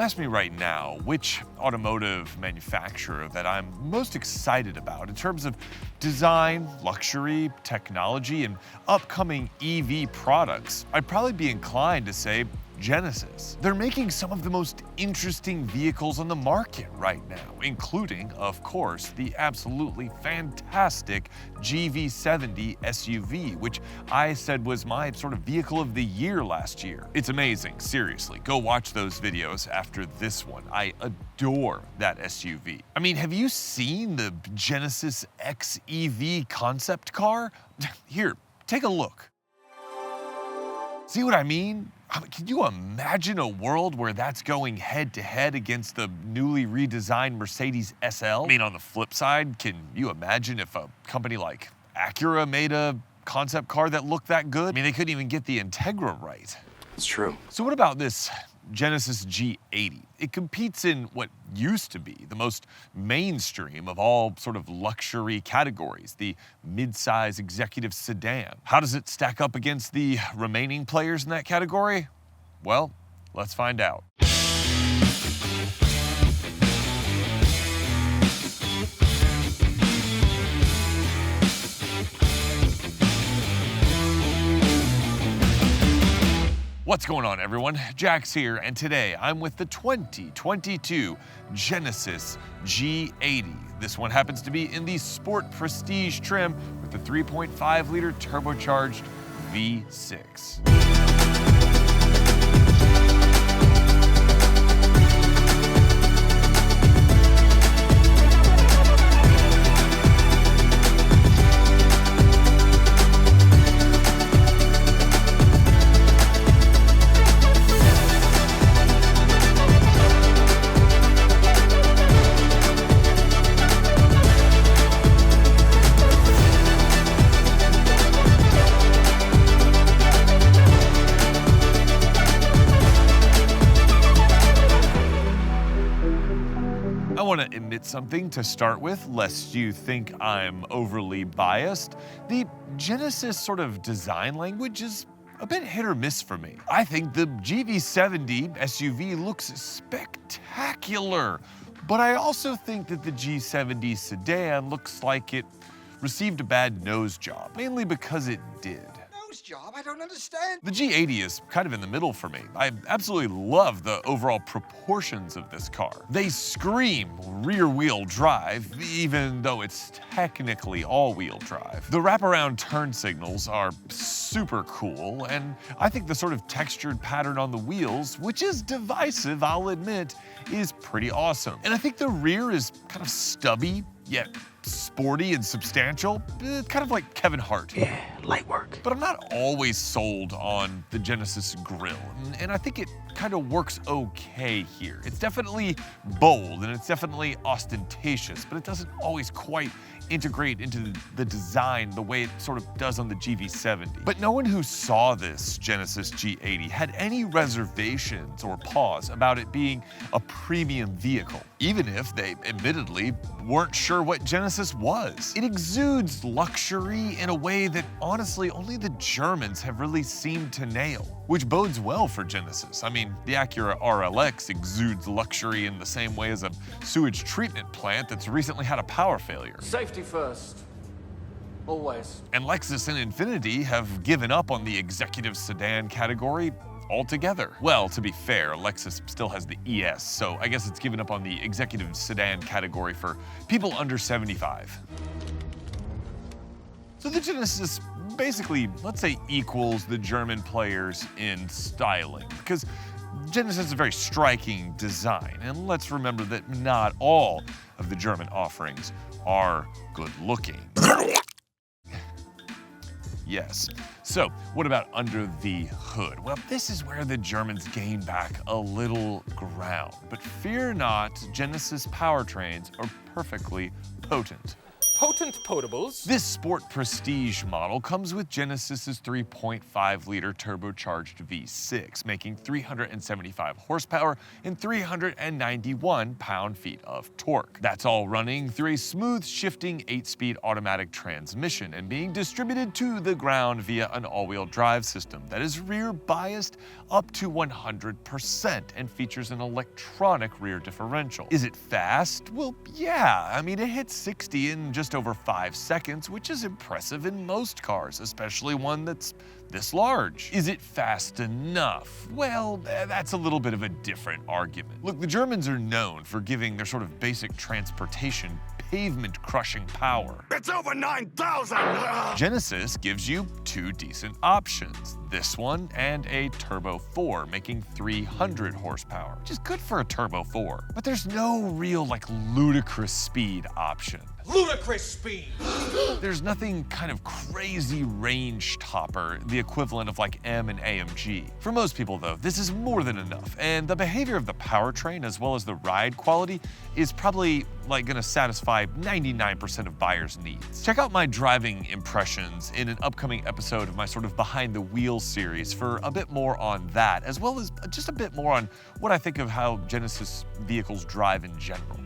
ask me right now which automotive manufacturer that I'm most excited about in terms of design, luxury, technology, and upcoming EV products, I'd probably be inclined to say Genesis. They're making some of the most interesting vehicles on the market right now, including, of course, the absolutely fantastic GV70 SUV, which I said was my sort of vehicle of the year last year. It's amazing, seriously. Go watch those videos after this one. I adore that SUV. I mean, have you seen the Genesis X EV concept car? Here, take a look. See what I mean? Can you imagine a world where that's going head-to-head against the newly redesigned Mercedes SL? I mean, on the flip side, can you imagine if a company like Acura made a concept car that looked that good? I mean, they couldn't even get the Integra right. It's true. So what about this Genesis G80? It competes in what used to be the most mainstream of all sort of luxury categories, the mid-size executive sedan. How does it stack up against the remaining players in that category? Well, let's find out. What's going on, everyone? Jax here, and today I'm with the 2022 Genesis G80. This one happens to be in the Sport Prestige trim with the 3.5-liter turbocharged V6. I want to admit something to start with, lest you think I'm overly biased. The Genesis sort of design language is a bit hit or miss for me. I think the GV70 SUV looks spectacular, but I also think that the G70 sedan looks like it received a bad nose job, mainly because it did. Job? I don't understand. The G80 is kind of in the middle for me. I absolutely love the overall proportions of this car. They scream rear-wheel drive, even though it's technically all-wheel drive. The wraparound turn signals are super cool, and I think the sort of textured pattern on the wheels, which is divisive, I'll admit, is pretty awesome. And I think the rear is kind of stubby, yet sporty and substantial, kind of like Kevin Hart. Yeah, light work. But I'm not always sold on the Genesis grille, and I think it kind of works okay here. It's definitely bold and it's definitely ostentatious, but it doesn't always quite integrate into the design the way it sort of does on the GV70. But no one who saw this Genesis G80 had any reservations or pause about it being a premium vehicle, even if they admittedly weren't sure what Genesis was. It exudes luxury in a way that honestly only the Germans have really seemed to nail, which bodes well for Genesis. I mean, the Acura RLX exudes luxury in the same way as a sewage treatment plant that's recently had a power failure. Safety first. Always. And Lexus and Infiniti have given up on the executive sedan category altogether. Well, to be fair, Lexus still has the ES, so I guess it's given up on the executive sedan category for people under 75. So the Genesis basically, let's say, equals the German players in styling, because Genesis is a very striking design, and let's remember that not all of the German offerings are good looking. Yes. So what about under the hood? Well, this is where the Germans gain back a little ground. But fear not, Genesis powertrains are perfectly potent. potent potables. This Sport Prestige model comes with Genesis's 3.5-liter turbocharged V6, making 375 horsepower and 391 pound-feet of torque. That's all running through a smooth shifting 8-speed automatic transmission and being distributed to the ground via an all-wheel drive system that is rear biased up to 100% and features an electronic rear differential. Is it fast? Well, yeah. I mean, it hits 60 in just over 5 seconds, which is impressive in most cars, especially one that's this large. Is it fast enough? Well, that's a little bit of a different argument. Look, the Germans are known for giving their sort of basic transportation pavement-crushing power. It's over 9,000! Genesis gives you 2 decent options, this one and a Turbo 4, making 300 horsepower, which is good for a Turbo 4. But there's no real, ludicrous speed option. Ludicrous speed. There's nothing kind of crazy range topper, the equivalent of M and AMG. For most people though, this is more than enough, and the behavior of the powertrain as well as the ride quality is probably gonna satisfy 99% of buyers' needs. Check out my driving impressions in an upcoming episode of my sort of behind the wheel series for a bit more on that, as well as just a bit more on what I think of how Genesis vehicles drive in general.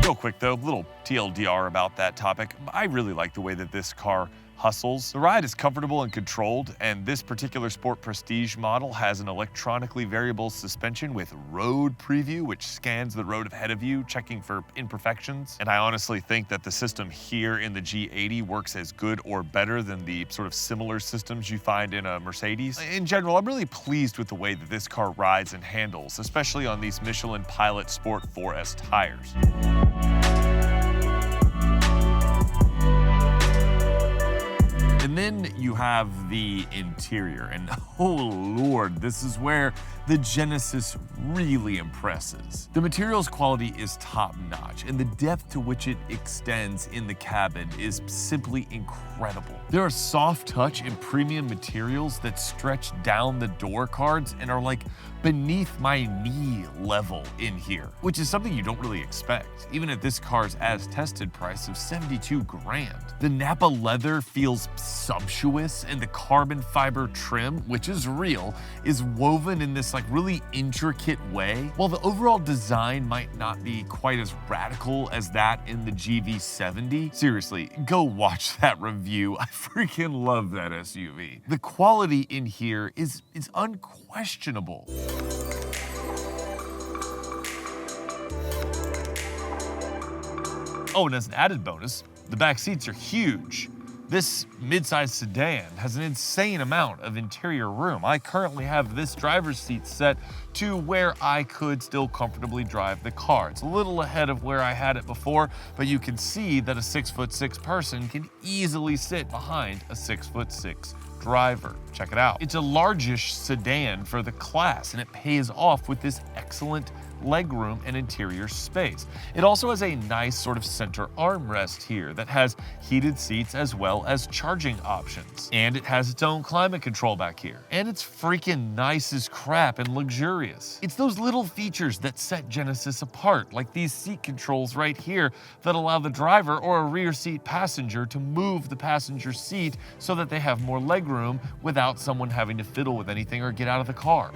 Real quick though, little TLDR about that topic. I really like the way that this car hustles. The ride is comfortable and controlled, and this particular Sport Prestige model has an electronically variable suspension with road preview, which scans the road ahead of you, checking for imperfections. And I honestly think that the system here in the G80 works as good or better than the sort of similar systems you find in a Mercedes. In general, I'm really pleased with the way that this car rides and handles, especially on these Michelin Pilot Sport 4S tires. And then you have the interior, and oh lord, this is where the Genesis really impresses. The materials quality is top-notch, and the depth to which it extends in the cabin is simply incredible. There are soft touch and premium materials that stretch down the door cards and are beneath my knee level in here, which is something you don't really expect, even at this car's as-tested price of 72 grand. The Napa leather feels sumptuous, and the carbon fiber trim, which is real, is woven in this really intricate way. While the overall design might not be quite as radical as that in the GV70, seriously, go watch that review. I freaking love that SUV. The quality in here is unquestionable. Oh, and as an added bonus, the back seats are huge. This midsize sedan has an insane amount of interior room. I currently have this driver's seat set to where I could still comfortably drive the car. It's a little ahead of where I had it before, but you can see that a 6'6" person can easily sit behind a 6'6" driver. Check it out. It's a largish sedan for the class, and it pays off with this excellent legroom and interior space. It also has a nice sort of center armrest here that has heated seats as well as charging options. And it has its own climate control back here. And it's freaking nice as crap and luxurious. It's those little features that set Genesis apart, like these seat controls right here that allow the driver or a rear seat passenger to move the passenger seat so that they have more legroom without someone having to fiddle with anything or get out of the car.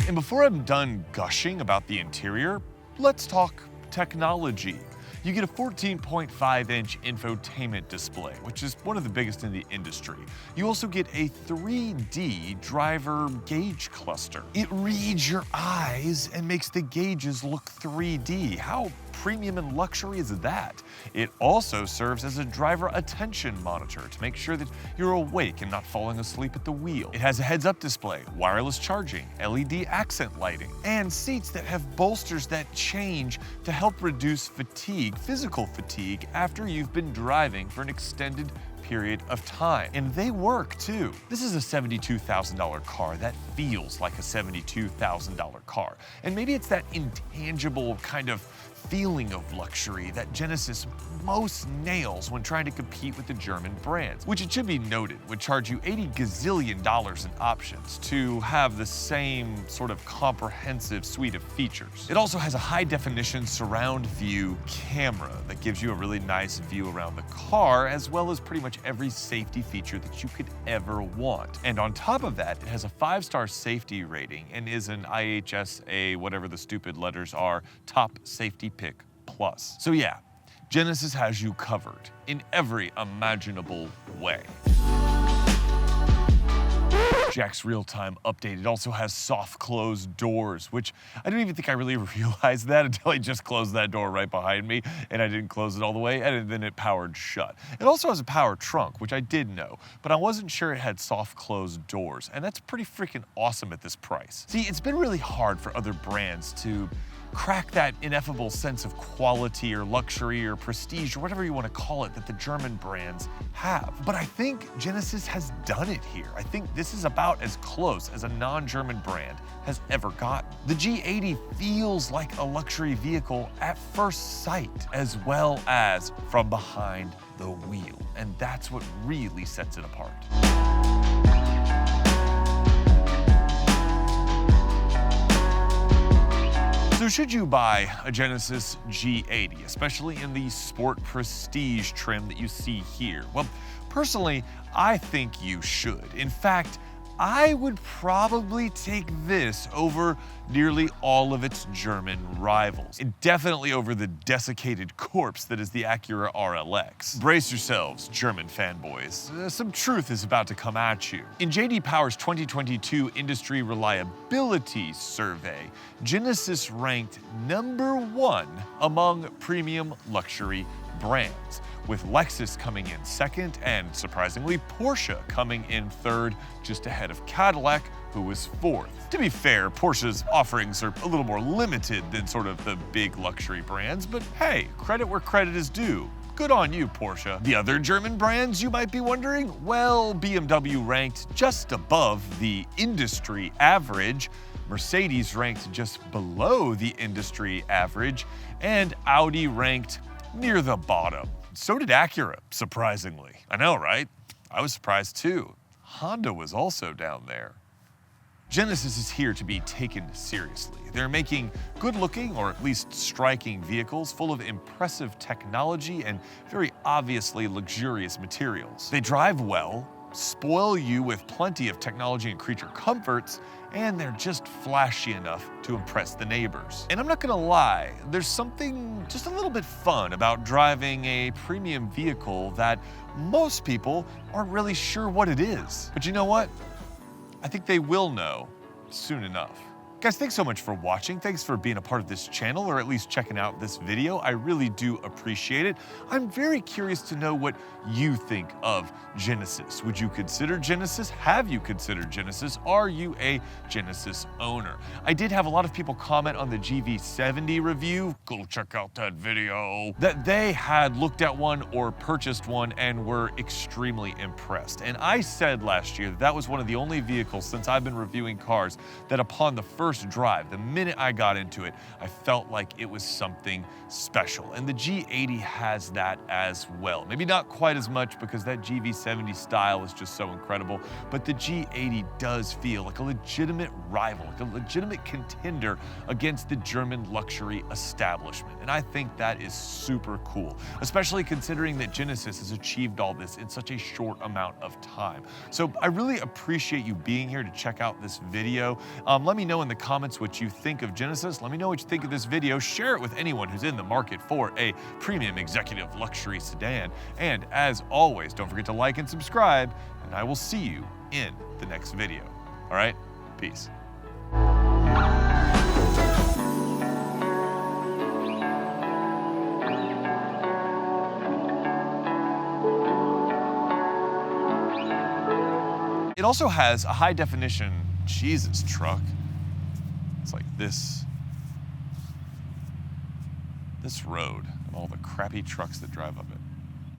And before I'm done gushing about the interior, let's talk technology. You get a 14.5-inch infotainment display, which is one of the biggest in the industry. You also get a 3D driver gauge cluster. It reads your eyes and makes the gauges look 3D. How premium and luxury is that? It also serves as a driver attention monitor to make sure that you're awake and not falling asleep at the wheel. It has a heads-up display, wireless charging, LED accent lighting, and seats that have bolsters that change to help reduce fatigue, physical fatigue, after you've been driving for an extended period of time. And they work too. This is a $72,000 car that feels like a $72,000 car. And maybe it's that intangible kind of feeling of luxury that Genesis most nails when trying to compete with the German brands, which it should be noted would charge you $80 gazillion in options to have the same sort of comprehensive suite of features. It also has a high-definition surround view camera that gives you a really nice view around the car, as well as pretty much every safety feature that you could ever want. And on top of that, it has a 5-star safety rating and is an IHSA, whatever the stupid letters are, top safety pick plus. So yeah, Genesis has you covered in every imaginable way. Jack's real-time update, it also has soft close doors, which I didn't even think I really realized that until I just closed that door right behind me and I didn't close it all the way, and then it powered shut. It also has a power trunk, which I did know, but I wasn't sure it had soft close doors, and that's pretty freaking awesome at this price. See, it's been really hard for other brands to crack that ineffable sense of quality or luxury or prestige or whatever you want to call it that the German brands have. But I think Genesis has done it here. I think this is about as close as a non-German brand has ever gotten. The G80 feels like a luxury vehicle at first sight, as well as from behind the wheel. And that's what really sets it apart. So should you buy a Genesis G80, especially in the Sport Prestige trim that you see here? Well, personally, I think you should. In fact, I would probably take this over nearly all of its German rivals, and definitely over the desiccated corpse that is the Acura RLX. Brace yourselves, German fanboys. Some truth is about to come at you. In J.D. Power's 2022 Industry Reliability Survey, Genesis ranked #1 among premium luxury brands, with Lexus coming in second and, surprisingly, Porsche coming in third, just ahead of Cadillac, who was fourth. To be fair, Porsche's offerings are a little more limited than sort of the big luxury brands, but hey, credit where credit is due. Good on you, Porsche. The other German brands, you might be wondering? Well, BMW ranked just above the industry average, Mercedes ranked just below the industry average, and Audi ranked near the bottom. So did Acura, surprisingly. I know, right? I was surprised too. Honda was also down there. Genesis is here to be taken seriously. They're making good-looking, or at least striking, vehicles full of impressive technology and very obviously luxurious materials. They drive well, spoil you with plenty of technology and creature comforts, and they're just flashy enough to impress the neighbors. And I'm not gonna lie, there's something just a little bit fun about driving a premium vehicle that most people aren't really sure what it is. But you know what? I think they will know soon enough. Guys, thanks so much for watching. Thanks for being a part of this channel, or at least checking out this video. I really do appreciate it. I'm very curious to know what you think of Genesis. Would you consider Genesis? Have you considered Genesis? Are you a Genesis owner? I did have a lot of people comment on the GV70 review. Go check out that video. That they had looked at one or purchased one and were extremely impressed. And I said last year that that was one of the only vehicles since I've been reviewing cars that upon the first drive, the minute I got into it, I felt like it was something special. And the G80 has that as well. Maybe not quite as much because that GV70 style is just so incredible, but the G80 does feel like a legitimate rival, like a legitimate contender against the German luxury establishment. And I think that is super cool, especially considering that Genesis has achieved all this in such a short amount of time. So I really appreciate you being here to check out this video. Let me know in the comments what you think of Genesis. Let me know what you think of this video. Share it with anyone who's in the market for a premium executive luxury sedan. And as always, don't forget to like and subscribe, and I will see you in the next video. All right, peace. It also has a high definition, Jesus truck. It's like this road and all the crappy trucks that drive up it.